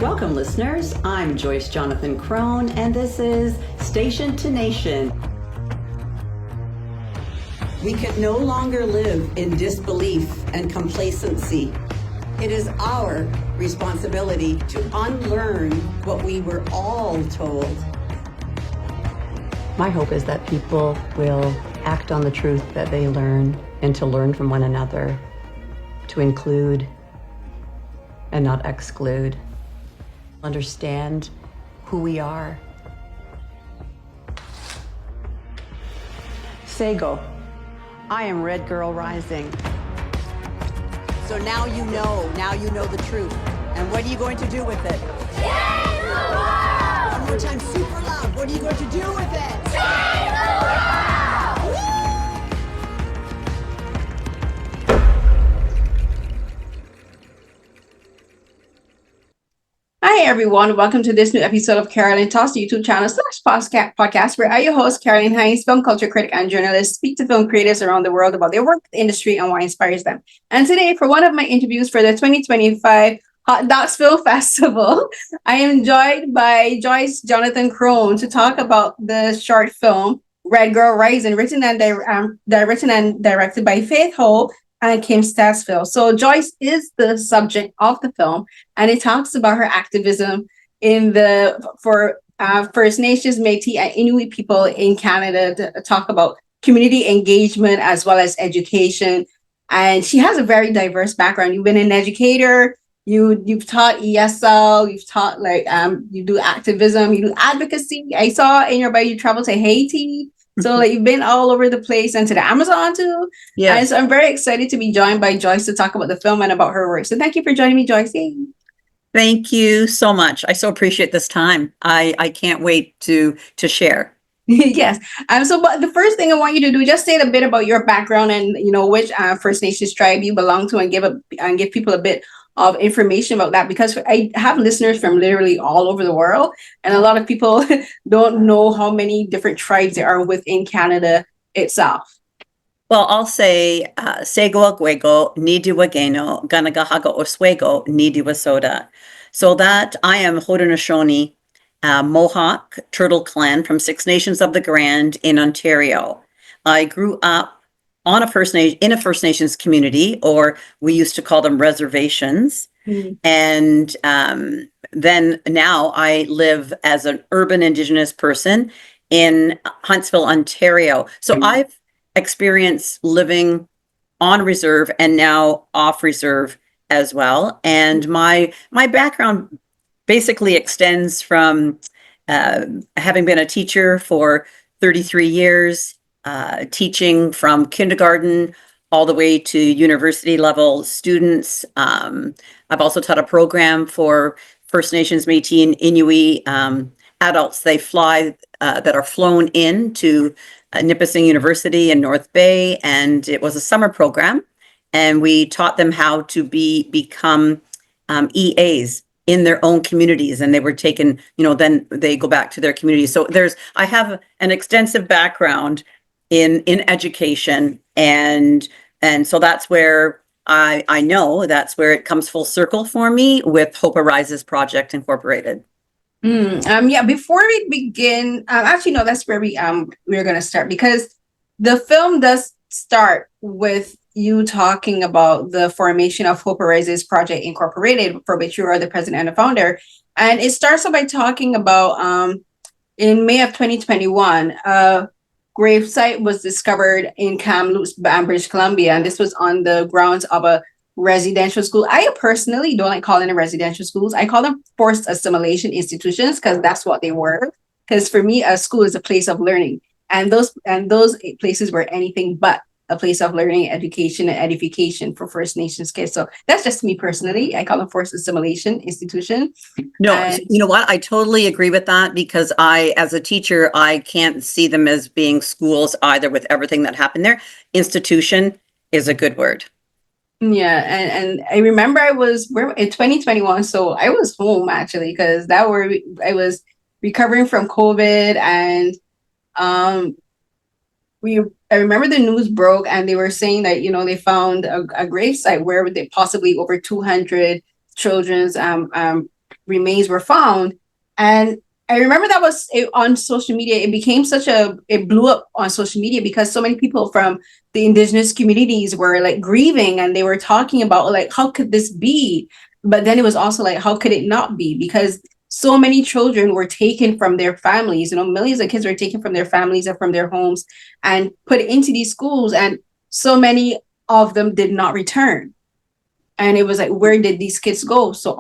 Welcome, listeners. I'm Joyce Jonathan Crone, and this is Station to Nation. We can no longer live in disbelief and complacency. It is our responsibility to unlearn what we were all told. My hope is that people will act on the truth that they learn and to learn from one another, to include and not exclude, understand who we are. Sego, I am Red Girl Rising. So now you know the truth. And what are you going to do with it? Change the world! One more time, super loud. What are you going to do with it? Change the world! Hi everyone, welcome to this new episode of Carolyn Talks, the YouTube channel / podcast, where I, your host, Carolyn Hayes, film culture critic and journalist, speak to film creators around the world about their work, the industry, and what inspires them. And today, for one of my interviews for the 2025 Hot Docs Film Festival, I am joined by Joyce Jonathan Crone to talk about the short film Red Girl Rising, written and directed by Faith Howe and Kim Stadfeld. So Joyce is the subject of the film, and it talks about her activism for First Nations, Métis, and Inuit people in Canada, to talk about community engagement as well as education. And she has a very diverse background. You've been an educator, you've taught ESL, you've taught you do activism, you do advocacy. I saw in your bio you traveled to Haiti. So you've been all over the place and to the Amazon too. Yeah. And so I'm very excited to be joined by Joyce to talk about the film and about her work. So thank you for joining me, Joyce. Yay. Thank you so much. I so appreciate this time. I can't wait to share. Yes. But the first thing I want you to do is just say a bit about your background and which First Nations tribe you belong to, and give people a bit of information about that, because I have listeners from literally all over the world, and a lot of people don't know how many different tribes there are within Canada itself. Well, I'll say Sego Aguego, Nidiwageno, Ganagahaga Oswego, Nidiwasoda. So that I am Haudenosaunee, Mohawk Turtle Clan from Six Nations of the Grand in Ontario. I grew up in a First Nations community, or we used to call them reservations. Mm-hmm. And then now I live as an urban Indigenous person in Huntsville, Ontario. So I've experienced living on reserve and now off reserve as well. And my background basically extends from having been a teacher for 33 years, teaching from kindergarten all the way to university level students. I've also taught a program for First Nations, Métis, and Inuit adults. They fly that are flown in to Nipissing University in North Bay, and it was a summer program. And we taught them how to become EAs in their own communities, and they were taken, then they go back to their communities. So I have an extensive background in education, and so that's where I know that's where it comes full circle for me with Hope Arises Project Incorporated. Before we begin, actually no, that's where we're going to start, because the film does start with you talking about the formation of Hope Arises Project Incorporated, for which you are the president and the founder. And it starts off by talking about in May of 2021, grave site was discovered in Kamloops, British Columbia, and this was on the grounds of a residential school. I personally don't like calling them residential schools. I call them forced assimilation institutions, because that's what they were. Because for me, a school is a place of learning, and those places were anything but a place of learning, education, and edification for First Nations kids. So that's just me personally. I call them forced assimilation institution. No, you know what? I totally agree with that, because as a teacher, I can't see them as being schools either, with everything that happened there. Institution is a good word. Yeah, and I remember I was in 2021, so I was home actually, because I was recovering from COVID, and I remember the news broke, and they were saying that they found a grave site where they possibly over 200 children's remains were found. And I remember that was on social media. It became it blew up on social media because so many people from the indigenous communities were like grieving, and they were talking about like, how could this be? But then it was also like, how could it not be? Because so many children were taken from their families, millions of kids were taken from their families and from their homes and put into these schools. And so many of them did not return. And it was like, where did these kids go? So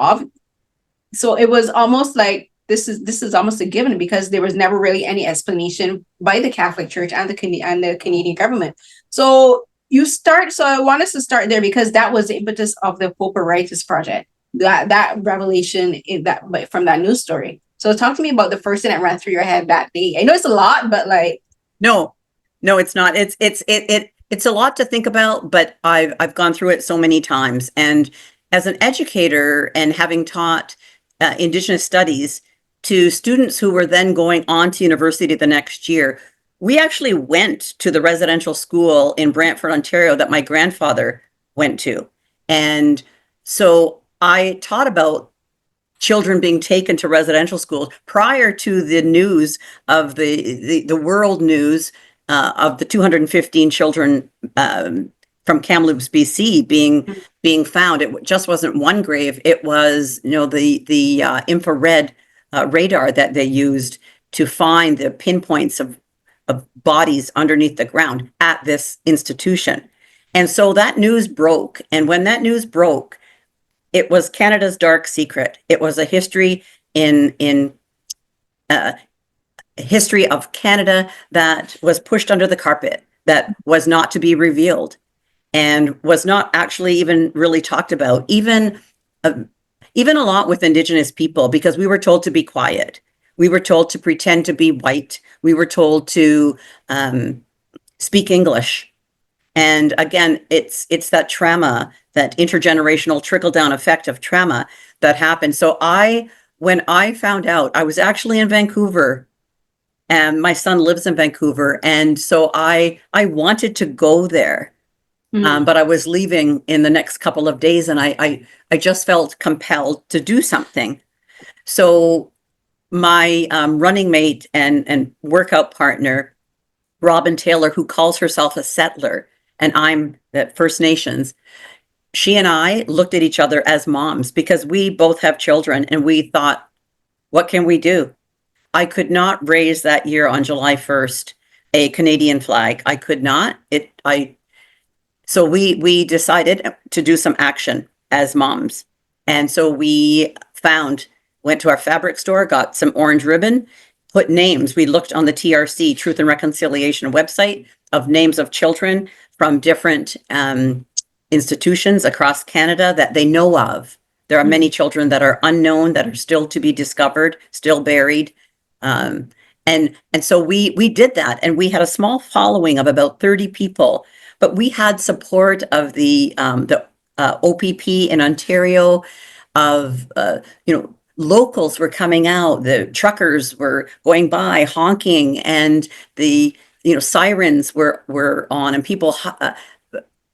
it was almost like, this is almost a given, because there was never really any explanation by the Catholic Church and the Canadian government. So I want us to start there, because that was the impetus of the Hope Arises project. That revelation from that news story. So talk to me about the first thing that ran through your head that day. I know it's a lot, but like, no, it's not. It's a lot to think about, but I've gone through it so many times. And as an educator, and having taught Indigenous studies to students who were then going on to university the next year, we actually went to the residential school in Brantford, Ontario, that my grandfather went to. And so I taught about children being taken to residential schools prior to the news of the world news of the 215 children from Kamloops, BC, being found. It just wasn't one grave. It was, the infrared radar that they used to find the pinpoints of bodies underneath the ground at this institution. And so that news broke. And when that news broke, it was Canada's dark secret. It was a history in history of Canada that was pushed under the carpet, that was not to be revealed, and was not actually even really talked about, even a lot with Indigenous people, because we were told to be quiet. We were told to pretend to be white. We were told to speak English. And again, it's that trauma, that intergenerational trickle-down effect of trauma that happened. So when I found out, I was actually in Vancouver, and my son lives in Vancouver. And so I wanted to go there. But I was leaving in the next couple of days, and I just felt compelled to do something. So my running mate and workout partner, Robin Taylor, who calls herself a settler, and I'm the First Nations, she and I looked at each other as moms, because we both have children, and we thought, what can we do? I could not raise that year on July 1st a Canadian flag. I could not. So we decided to do some action as moms. And so we went to our fabric store, got some orange ribbon, put names. We looked on the TRC, Truth and Reconciliation website, of names of children from different institutions across Canada that they know of. There are many children that are unknown, that are still to be discovered, still buried. And so we did that, and we had a small following of about 30 people. But we had support of the OPP in Ontario, of locals were coming out, the truckers were going by honking, and the sirens were on, and people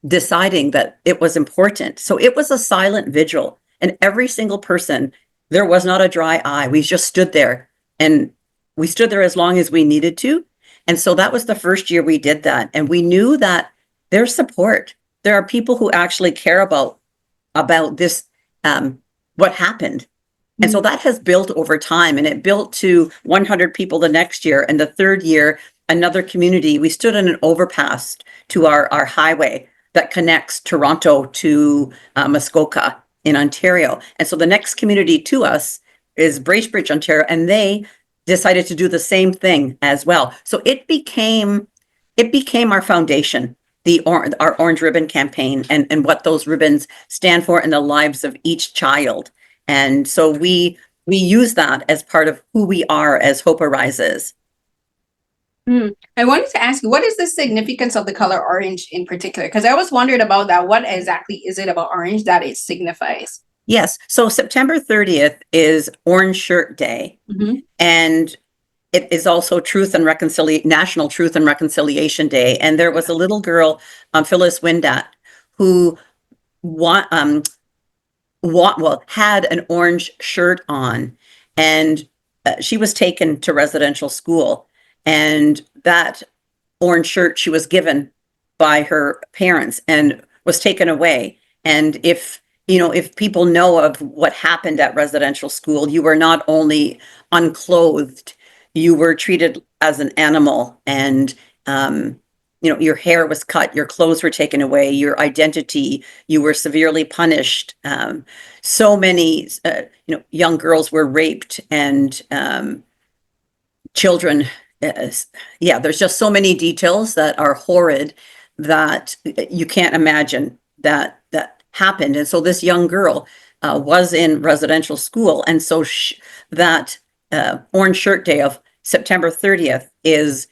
deciding that it was important. So it was a silent vigil, and every single person, there was not a dry eye. We just stood there, and we stood there as long as we needed to. And so that was the first year we did that, and we knew that there's support. There are people who actually care about this, what happened. And so that has built over time, and it built to 100 people the next year. And the third year, another community, we stood on an overpass to our highway that connects Toronto to Muskoka in Ontario. And so the next community to us is Bracebridge, Ontario, and they decided to do the same thing as well. So it became our foundation, our Orange Ribbon campaign, and what those ribbons stand for in the lives of each child. And so we use that as part of who we are as Hope Arises. I wanted to ask you, what is the significance of the color orange in particular? Because I always wondered about that. What exactly is it about orange that it signifies? Yes. So September 30th is Orange Shirt Day. And it is also National Truth and Reconciliation Day. And there was a little girl, Phyllis Windat, who had an orange shirt on, and she was taken to residential school, and that orange shirt she was given by her parents and was taken away. And if people know of what happened at residential school, you were not only unclothed, you were treated as an animal, and your hair was cut, your clothes were taken away, your identity, you were severely punished. So many, young girls were raped, and children. There's just so many details that are horrid that you can't imagine that happened. And so this young girl was in residential school, and so that Orange Shirt Day of September 30th is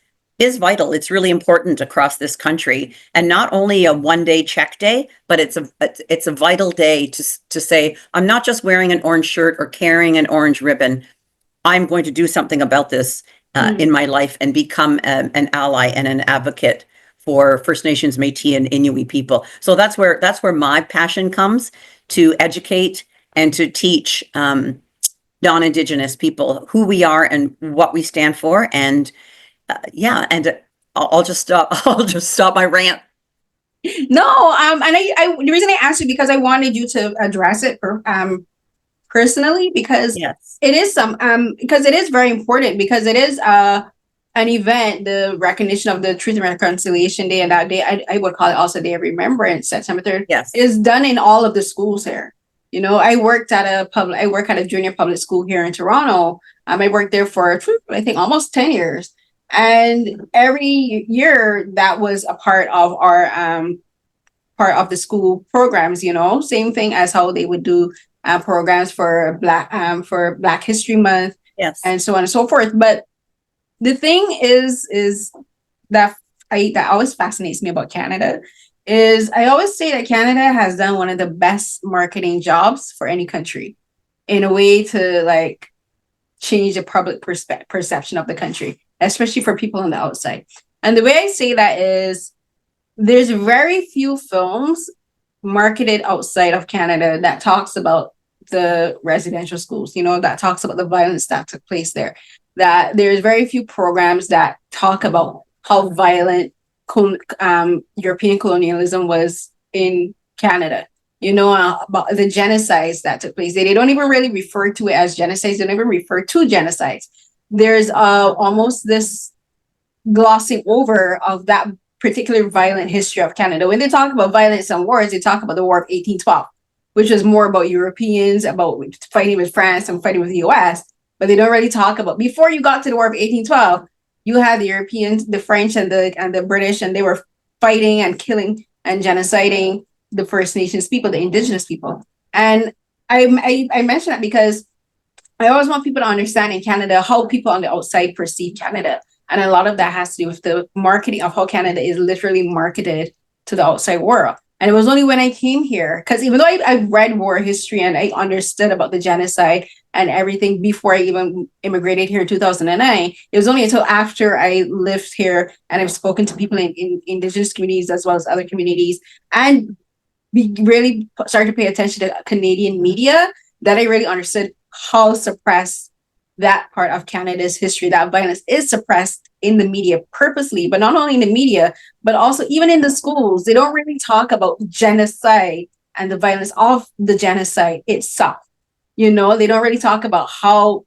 vital. It's really important across this country, and not only a one-day check day, but it's a vital day to say, I'm not just wearing an orange shirt or carrying an orange ribbon. I'm going to do something about this in my life and become an ally and an advocate for First Nations, Métis, and Inuit people. So that's where my passion comes, to educate and to teach non-Indigenous people who we are and what we stand for. And I'll just stop my rant. No, and the reason I asked you, because I wanted you to address it personally, because Yes. it is because it is very important, because it is an event, the recognition of the Truth and Reconciliation Day, and that day I would call it also Day of Remembrance, September 3rd. Yes. Is done in all of the schools here. I work at a junior public school here in Toronto. I worked there for, I think, almost 10 years. And every year that was a part of our part of the school programs, same thing as how they would do programs for Black History Month, Yes, and so on and so forth. But the thing is that always fascinates me about Canada is, I always say that Canada has done one of the best marketing jobs for any country, in a way to change the public perception of the country, especially for people on the outside. And the way I say that is, there's very few films marketed outside of Canada that talks about the residential schools, that talks about the violence that took place there. That there's very few programs that talk about how violent European colonialism was in Canada, about the genocides that took place. They don't even really refer to it as genocides. They don't even refer to genocides. There's almost this glossing over of that particular violent history of Canada. When they talk about violence and wars, they talk about the War of 1812, which was more about Europeans, about fighting with France and fighting with the US. But they don't really talk about, before you got to the War of 1812, you had the Europeans, the French, and the British, and they were fighting and killing and genociding the First Nations people, the Indigenous people. And I mention that because I always want people to understand in Canada how people on the outside perceive Canada. And a lot of that has to do with the marketing of how Canada is literally marketed to the outside world. And it was only when I came here, because even though I've read war history and I understood about the genocide and everything before I even immigrated here in 2009, it was only until after I lived here and I've spoken to people in Indigenous communities as well as other communities, and we really started to pay attention to Canadian media, that I really understood how suppressed that part of Canada's history, that violence is suppressed in the media purposely, but not only in the media, but also even in the schools. They don't really talk about genocide and the violence of the genocide itself. They don't really talk about how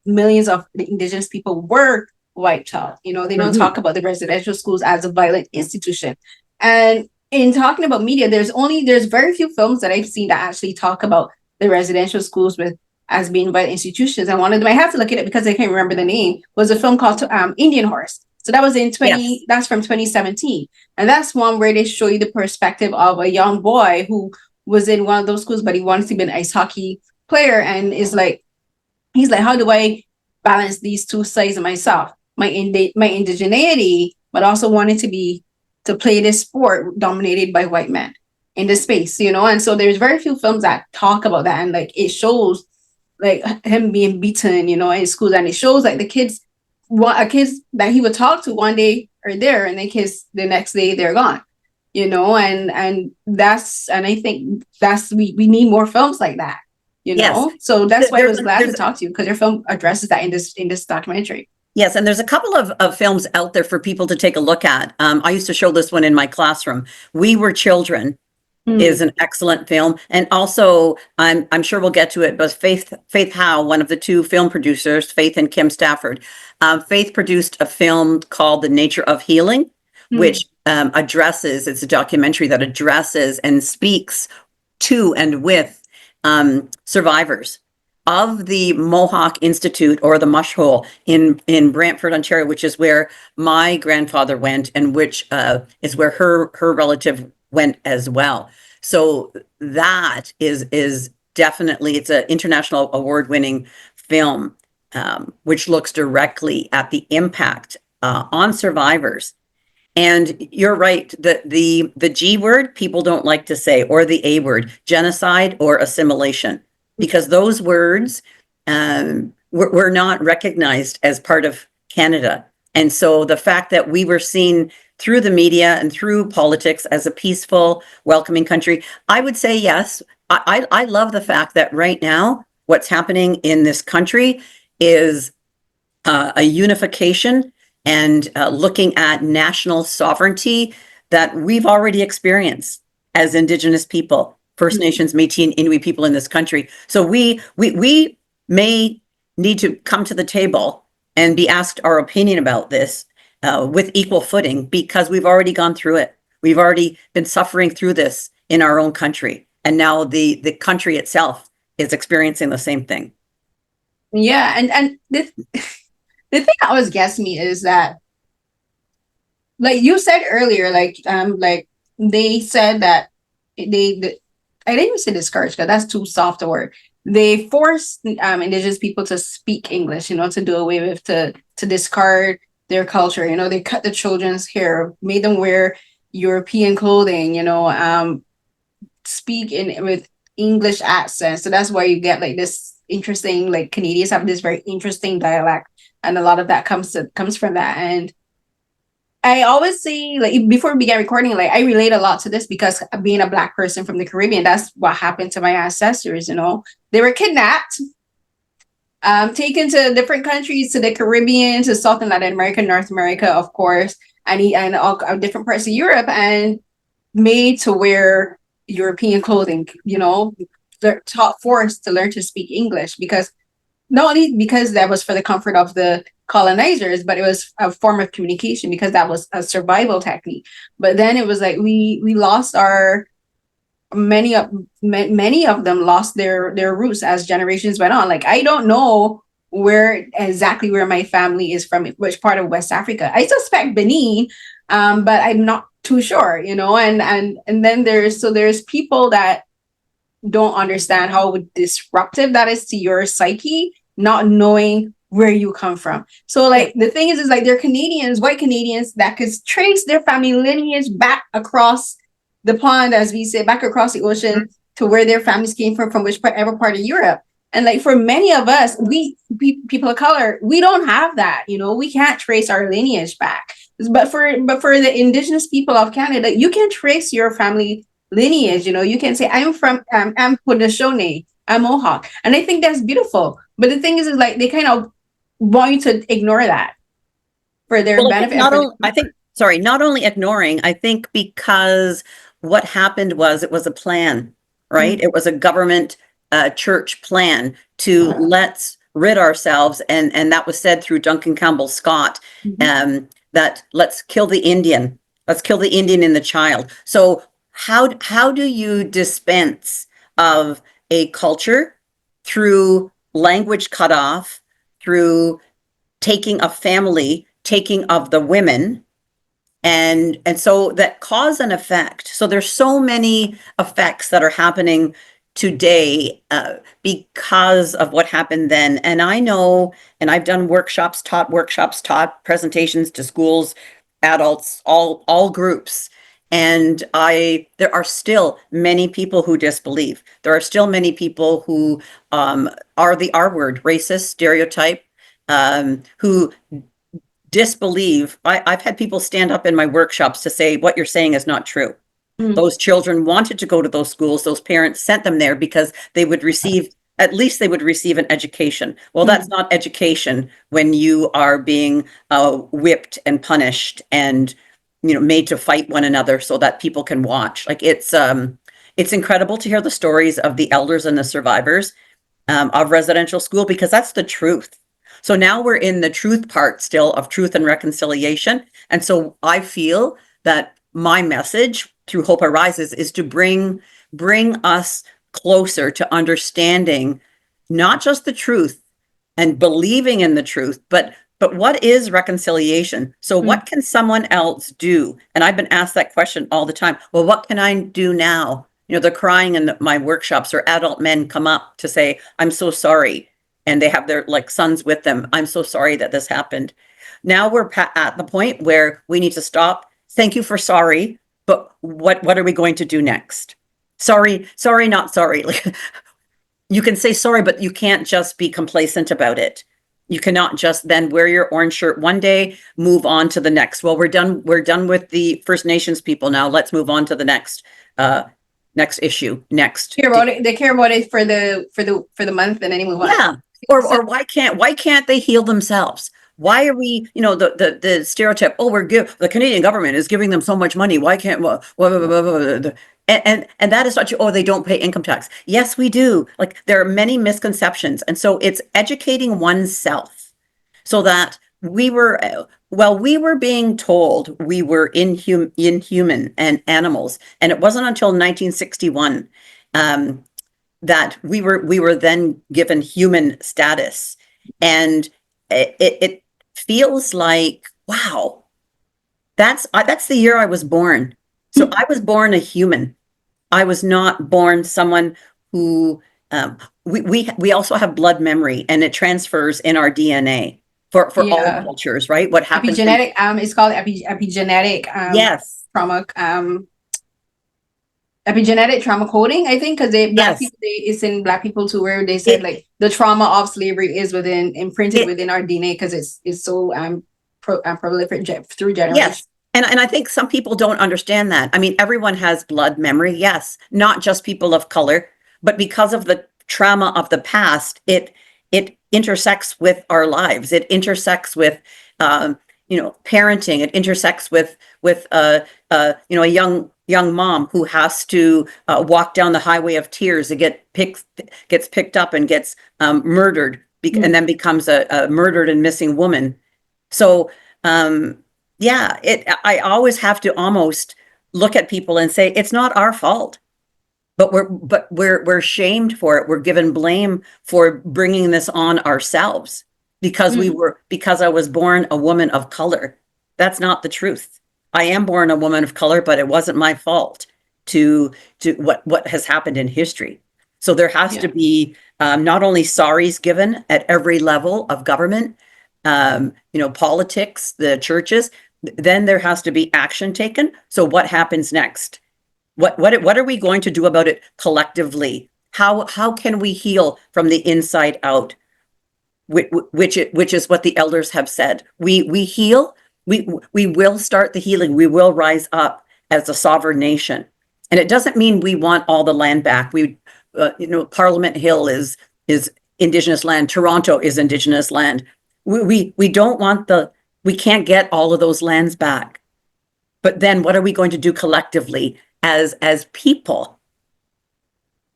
millions of the Indigenous people were wiped out. They don't talk about the residential schools as a violent institution. And in talking about media, there's very few films that I've seen that actually talk about the residential schools as being violent institutions. And one of them, I have to look at it because I can't remember the name, was a film called Indian Horse. So that was that's from 2017. And that's one where they show you the perspective of a young boy who was in one of those schools, but he wants to be an ice hockey player. And he's like, how do I balance these two sides of myself? My indigeneity, but also wanting to play this sport dominated by white men in this space, And so there's very few films that talk about that. And it shows him being beaten, in school. And it shows the kids that he would talk to one day are there, and the kids the next day they're gone. and I think we need more films like that, Yes. So that's why I was glad to There's talk to you, because your film addresses that in this documentary. Yes, and there's a couple of films out there for people to take a look at. I used to show this one in my classroom. We Were Children is an excellent film, and also I'm sure we'll get to it. But Faith Howe, one of the two film producers, Faith and Kim Stafford, Faith produced a film called The Nature of Healing, which addresses. It's a documentary that addresses and speaks to and with survivors of the Mohawk Institute, or the Mush Hole in Brantford, Ontario, which is where my grandfather went, and which is where her relative went as well. So that is definitely, it's an international award-winning film, which looks directly at the impact on survivors. And you're right that the G word people don't like to say, or the A word, genocide or assimilation, because those words were not recognized as part of Canada. And so the fact that we were seen through the media and through politics as a peaceful, welcoming country, I would say yes. I love the fact that right now, what's happening in this country is a unification and looking at national sovereignty that we've already experienced as Indigenous people, First Nations, Métis, and Inuit people in this country. So we may need to come to the table and be asked our opinion about this with equal footing, because we've already gone through it. We've already been suffering through this in our own country, and now the country itself is experiencing the same thing. Yeah, and the thing that always gets me is that, like you said earlier, like they said that I didn't even say discourage, because that's too soft a word. They forced Indigenous people to speak English, to do away with, to discard their culture. They cut the children's hair, made them wear European clothing, speak with English accents. So that's why you get like this interesting, like Canadians have this very interesting dialect, and a lot of that comes from that. And I always say, like, before we began recording, like, I relate a lot to this, because being a Black person from the Caribbean, that's what happened to my ancestors. They were kidnapped, taken to different countries, to the Caribbean, to South and Latin America, North America, of course, and all different parts of Europe, and made to wear European clothing. They're forced to learn to speak English, because not only because that was for the comfort of the colonizers, but it was a form of communication, because that was a survival technique. But then it was like we lost many of them lost their roots as generations went on. Like, I don't know exactly where my family is from, which part of West Africa. I suspect Benin, but I'm not too sure, and then there's people that don't understand how disruptive that is to your psyche, not knowing where you come from. So, like, the thing is like, they're Canadians, white Canadians, that could trace their family lineage back across the pond, as we say, back across the ocean, to where their families came from whichever part of Europe. And like, for many of us, people of color, we don't have that. We can't trace our lineage back. But for the Indigenous people of Canada, you can trace your family lineage. You can say, I'm Haudenosaunee, I'm Mohawk, and I think that's beautiful. But the thing is like, they kind of want you to ignore that for their benefit. Not only ignoring, I think, because what happened was, it was a plan, right? It was a government church plan to let's rid ourselves, and that was said through Duncan Campbell Scott, that let's kill the Indian in the child. So how do you dispense of a culture through language cut off, through taking a family, taking of the women, and so that cause and effect. So there's so many effects that are happening today because of what happened then. And I know, and I've done taught presentations to schools, adults, all groups. And there are still many people who disbelieve. There are still many people who are the R word, racist, stereotype, who disbelieve. I've had people stand up in my workshops to say, what you're saying is not true. Those children wanted to go to those schools. Those parents sent them there because they would receive, at least they would receive an education. Well, that's not education when you are being whipped and punished and, made to fight one another so that people can watch. Like it's incredible to hear the stories of the elders and the survivors of residential school, because that's the truth. So now we're in the truth part still of truth and reconciliation. And so I feel that my message through Hope Arises is to bring us closer to understanding not just the truth and believing in the truth, but what is reconciliation? So what can someone else do? And I've been asked that question all the time. Well, what can I do now? They're crying in my workshops, or adult men come up to say, I'm so sorry. And they have their sons with them. I'm so sorry that this happened. Now we're at the point where we need to stop. Thank you for sorry. But what are we going to do next? Sorry, not sorry. You can say sorry, but you can't just be complacent about it. You cannot just then wear your orange shirt one day, move on to the next. Well, we're done with the First Nations people now. Let's move on to the next issue. Next. They care about it for the month, and then they move on. Yeah. Or why can't they heal themselves? Why are we, the stereotype, the Canadian government is giving them so much money. Why can't, and that is not true. Oh, they don't pay income tax. Yes, we do. There are many misconceptions. And so it's educating oneself so that we were being told we were inhuman and animals. And it wasn't until 1961 that we were then given human status. And it feels like, wow, that's the year I was born. So I was born a human. I was not born someone who, we also have blood memory, and it transfers in our DNA for all cultures, right? What happens? Epigenetic, it's called epigenetic yes. trauma, epigenetic trauma coding, I think, because it's in Black people too, where they said the trauma of slavery is imprinted within our DNA because it's so proliferate through generations. Yes. And I think some people don't understand that. I mean, everyone has blood memory, yes, not just people of color, but because of the trauma of the past, it intersects with our lives. It intersects with parenting. It intersects with a young mom who has to walk down the highway of tears and gets picked up and gets murdered and then becomes a murdered and missing woman. So I always have to almost look at people and say it's not our fault, but we're shamed for it. We're given blame for bringing this on ourselves because I was born a woman of color. That's not the truth. I am born a woman of color, but it wasn't my fault to what has happened in history. So there has to be not only sorries given at every level of government, politics, the churches, then there has to be action taken. So what happens next? What are we going to do about it collectively? How can we heal from the inside out? Which is what the elders have said. We heal. We will start the healing. We will rise up as a sovereign nation. And it doesn't mean we want all the land back. Parliament Hill is Indigenous land. Toronto is Indigenous land. We don't want we can't get all of those lands back. But then what are we going to do collectively as people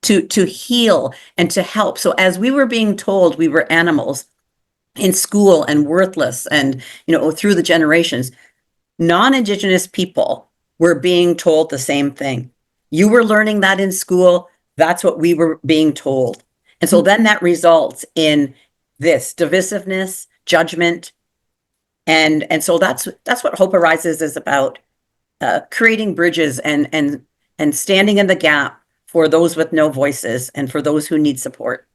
to heal and to help? So as we were being told we were animals in school and worthless and, through the generations, non-Indigenous people were being told the same thing. You were learning that in school. That's what we were being told. And so then that results in this divisiveness, judgment. And so that's what Hope Arises is about, creating bridges and standing in the gap for those with no voices and for those who need support.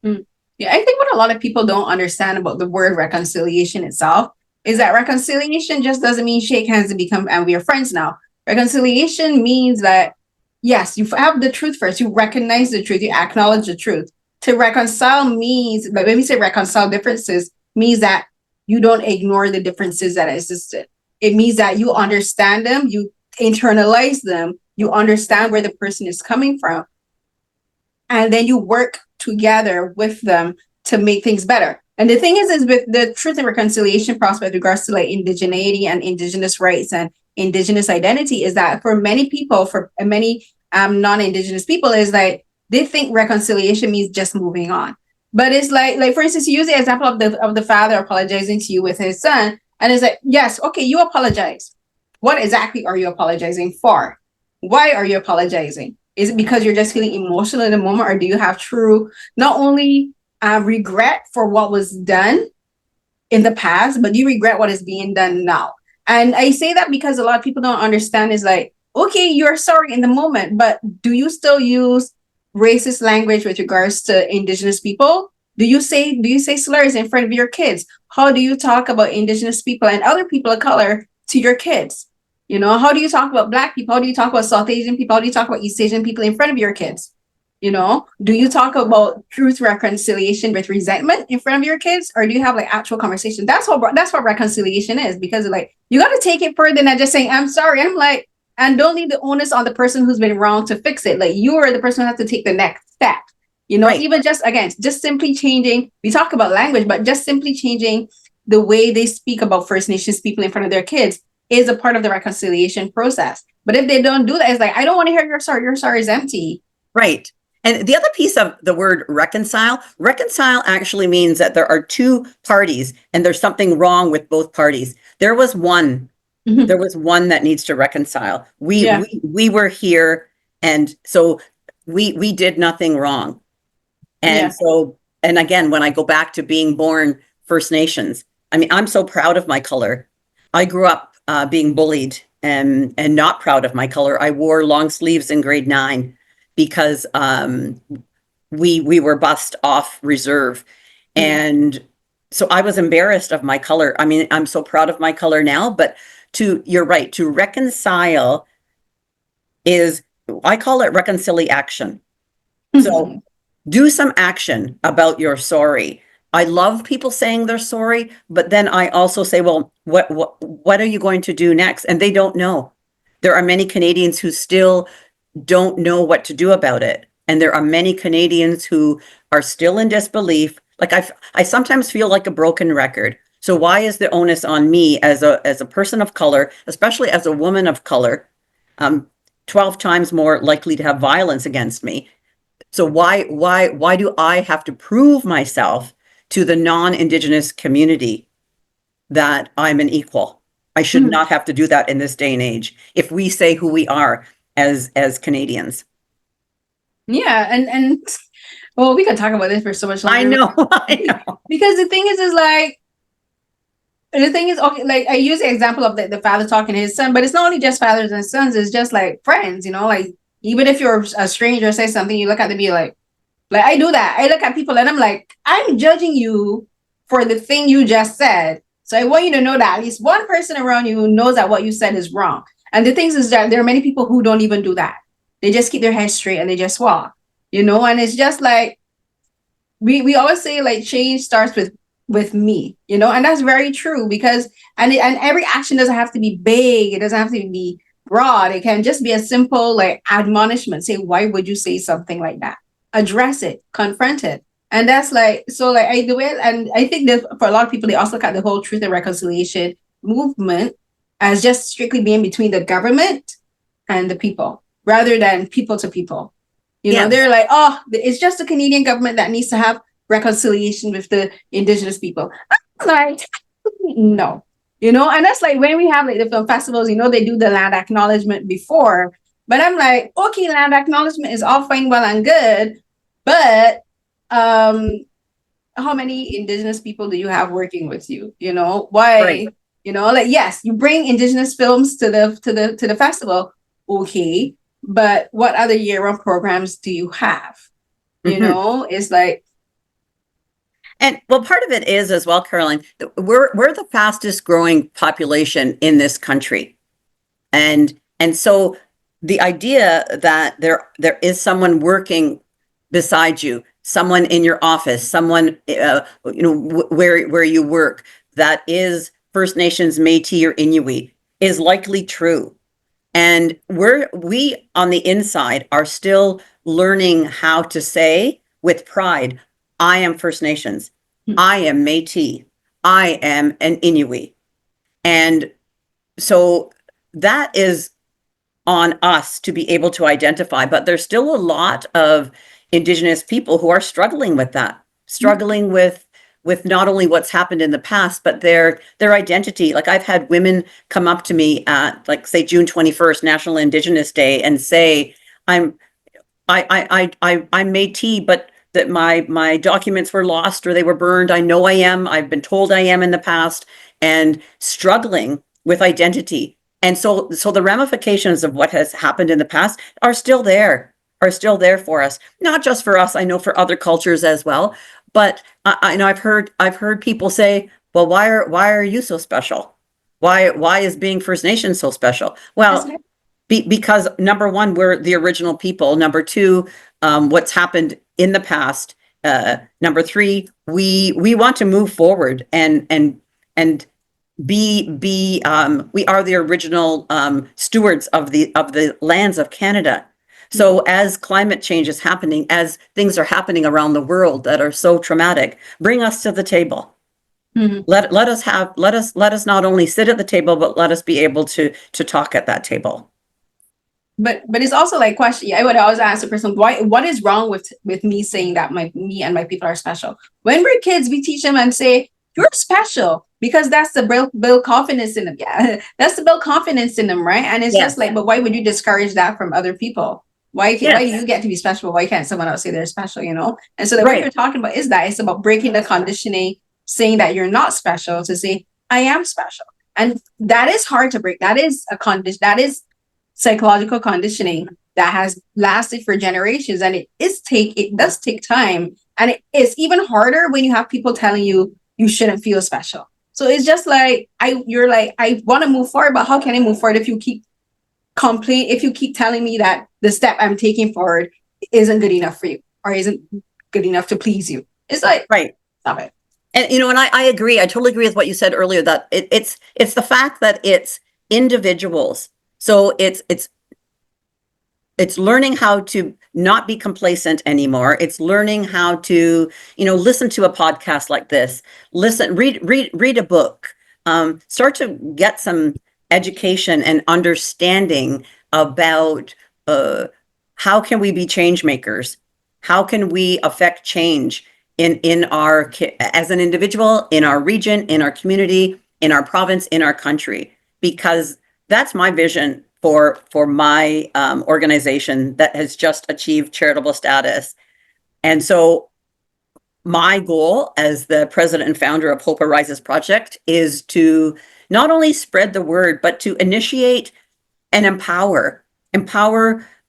Yeah, I think what a lot of people don't understand about the word reconciliation itself is that reconciliation just doesn't mean shake hands and we are friends now. Reconciliation means that, yes, you have the truth first. You recognize the truth. You acknowledge the truth. To reconcile means, but when we say reconcile differences, means that you don't ignore the differences that existed. It means that you understand them, you internalize them, you understand where the person is coming from, and then you work together with them to make things better. And the thing is with the truth and reconciliation process with regards to like indigeneity and indigenous rights and indigenous identity, is that for many people, for many non-indigenous people, is like they think reconciliation means just moving on. But it's like for instance, you use the example of the father apologizing to you with his son, and it's like, yes, okay, you apologize. What exactly are you apologizing for? Why are you apologizing? Is it because you're just feeling emotional in the moment, or do you have true, not only regret for what was done in the past, but you regret what is being done now? And I say that because a lot of people don't understand is like, okay, you're sorry in the moment, but do you still use racist language with regards to indigenous people? Do you say slurs in front of your kids? How do you talk about indigenous people and other people of color to your kids? You know, how do you talk about Black people? How do you talk about South Asian people? How do you talk about East Asian people in front of your kids? You know, do you talk about truth reconciliation with resentment in front of your kids, or do you have like actual conversation? That's what reconciliation is, because like you got to take it further than just saying I'm sorry. I'm like, and don't leave the onus on the person who's been wrong to fix it. Like you are the person who has to take the next step. You know, even just again, just simply changing. We talk about language, but just simply changing the way they speak about First Nations people in front of their kids is a part of the reconciliation process. But if they don't do that, it's like, I don't want to hear you're sorry. Your sorry is empty. Right. And the other piece of the word reconcile actually means that there are two parties and there's something wrong with both parties. There was one that needs to reconcile. We were here, and so we did nothing wrong. And so, and again, when I go back to being born First Nations, I mean, I'm so proud of my color. I grew up being bullied and not proud of my color. I wore long sleeves in grade 9 because we were bussed off reserve. And so I was embarrassed of my color. I mean, I'm so proud of my color now, but you're right, to reconcile is, I call it reconciliation. So do some action about your sorry. I love people saying they're sorry, but then I also say, well, what are you going to do next? And they don't know. There are many Canadians who still don't know what to do about it. And there are many Canadians who are still in disbelief. Like I sometimes feel like a broken record. So why is the onus on me as a person of color, especially as a woman of color, 12 times more likely to have violence against me? So why do I have to prove myself to the non-Indigenous community that I'm an equal? I should not have to do that in this day and age if we say who we are as Canadians. Yeah, and well, we could talk about this for so much longer. I know. Because the thing is like, okay, like I use the example of the father talking to his son, but it's not only just fathers and sons, it's just like friends, you know, like even if you're a stranger, say something, you look at them, be like I do that. I look at people and I'm like, I'm judging you for the thing you just said. So I want you to know that at least one person around you knows that what you said is wrong. And the thing is that there are many people who don't even do that. They just keep their head straight and they just walk, you know, and it's just like, we always say like change starts with me, you know, and that's very true because, and every action doesn't have to be big. It doesn't have to be broad. It can just be a simple like admonishment. Say, why would you say something like that? Address it, confront it. And that's like, so like I do it. And I think that for a lot of people, they also look at the whole truth and reconciliation movement as just strictly being between the government and the people rather than people to people. You know, they're like, oh, it's just the Canadian government that needs to have reconciliation with the Indigenous people. I'm like, no, you know, and that's like when we have like the film festivals, you know, they do the land acknowledgement before. But I'm like, okay, land acknowledgement is all fine, well and good, but how many Indigenous people do you have working with you? You know, why? Right. You know, like yes, you bring Indigenous films to the festival, okay, but what other year-round programs do you have? You know, it's like. And well, part of it is as well, Carolyn, we're the fastest growing population in this country, and so the idea that there is someone working beside you, someone in your office, someone you know where you work that is First Nations, Métis, or Inuit is likely true. And we on the inside are still learning how to say with pride, I am First Nations, I am Métis, I am an Inuit. And so that is on us to be able to identify, but there's still a lot of Indigenous people who are struggling with that, struggling with not only what's happened in the past, but their identity. Like I've had women come up to me at, like, say, June 21st, National Indigenous Day, and say, I'm Métis, but that my documents were lost or they were burned. I know I am. I've been told I am in the past, and struggling with identity. And so the ramifications of what has happened in the past are still there for us, not just for us. I know for other cultures as well. But I know I've heard people say, well, why are you so special? Why is being First Nation so special? Well, because number one, we're the original people. Number two, what's happened in the past. Number three, we want to move forward and we are the original stewards of the lands of Canada. So as climate change is happening, as things are happening around the world that are so traumatic, bring us to the table. Let us not only sit at the table, but let us be able to talk at that table. But it's also like question. I would always ask a person, what is wrong with me saying that me and my people are special? When we're kids, we teach them and say, you're special, because that's the build confidence in them. Yeah, that's the build confidence in them, right? And it's just like, but why would you discourage that from other people? Why do you get to be special? Why can't someone else say they're special, you know? And so what you're talking about is that it's about breaking the conditioning, saying that you're not special, to say, I am special. And that is hard to break. That is a condition, that is psychological conditioning that has lasted for generations. And it does take time. And it is even harder when you have people telling you shouldn't feel special. So it's just like, I want to move forward, but how can I move forward if you keep telling me that the step I'm taking forward isn't good enough for you or isn't good enough to please you? It's like, stop it. And and I agree. I totally agree with what you said earlier, that it's the fact that it's individuals. So it's learning how to not be complacent anymore. It's learning how to, listen to a podcast like this, read a book, start to get some education and understanding about how can we be change makers? How can we affect change in our, as an individual, in our region, in our community, in our province, in our country? Because that's my vision for my organization that has just achieved charitable status. And so my goal as the president and founder of Hope Arises Project is to not only spread the word, but to initiate and empower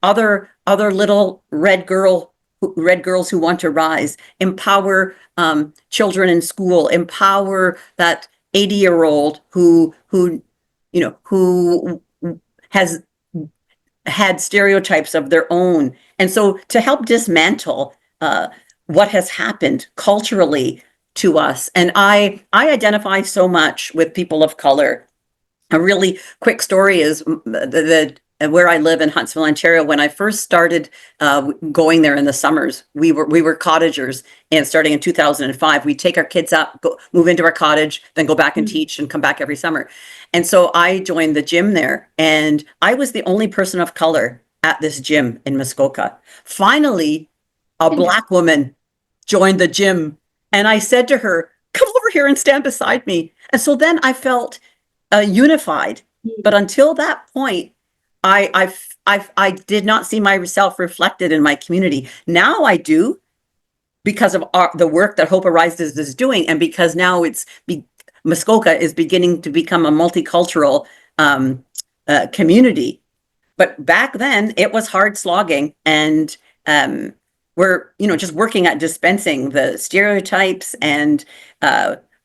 other little red girls who want to rise, empower children in school, empower that 80-year-old who has had stereotypes of their own. And so to help dismantle what has happened culturally to us. And I identify so much with people of color. A really quick story is where I live in Huntsville, Ontario. When I first started going there in the summers, we were cottagers, and starting in 2005, we'd take our kids up, move into our cottage, then go back and teach and come back every summer. And so I joined the gym there, and I was the only person of color at this gym in Muskoka. Finally, a Black woman joined the gym, and I said to her, come over here and stand beside me. And so then I felt unified. But until that point, I did not see myself reflected in my community. Now I do, because of the work that Hope Arises is doing, and because now Muskoka is beginning to become a multicultural community. But back then it was hard slogging, and we're just working at dispensing the stereotypes and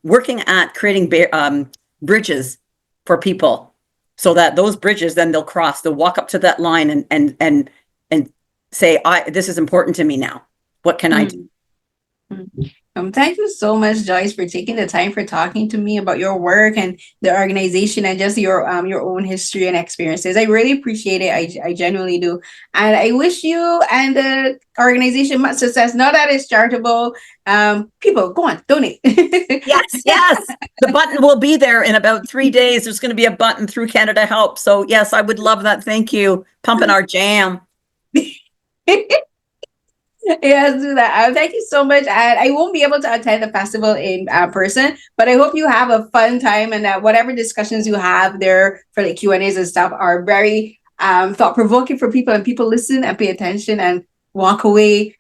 working at creating bridges for people, so that those bridges, then they'll walk up to that line and say, this is important to me now. What can I do? Thank you so much, Joyce, for taking the time for talking to me about your work and the organization and just your own history and experiences. I really appreciate it. I genuinely do, and I wish you and the organization much success. Now that it's charitable, people go on donate. Yes, yes. The button will be there in about 3 days. There's going to be a button through Canada Help. So yes, I would love that. Thank you. Pumping our jam. Yes, do that. Thank you so much. And I won't be able to attend the festival in person, but I hope you have a fun time and that whatever discussions you have there for the Q&As and stuff are very thought provoking for people, and people listen and pay attention and walk away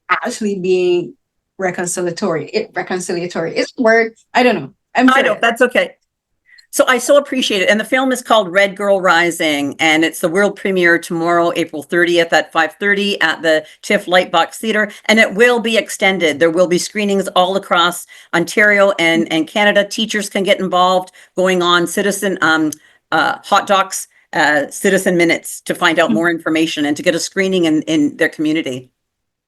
actually being reconciliatory. It's a word. I don't know. I know. That's okay. So I so appreciate it. And the film is called Red Girl Rising, and it's the world premiere tomorrow, April 30th at 5:30 at the TIFF Lightbox Theatre, and it will be extended. There will be screenings all across Ontario and Canada. Teachers can get involved, going on Citizen Hot Docs, Citizen Minutes to find out more information and to get a screening in their community.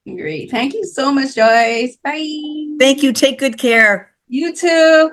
Great. Thank you so much, Joyce. Bye. Thank you. Take good care. You too.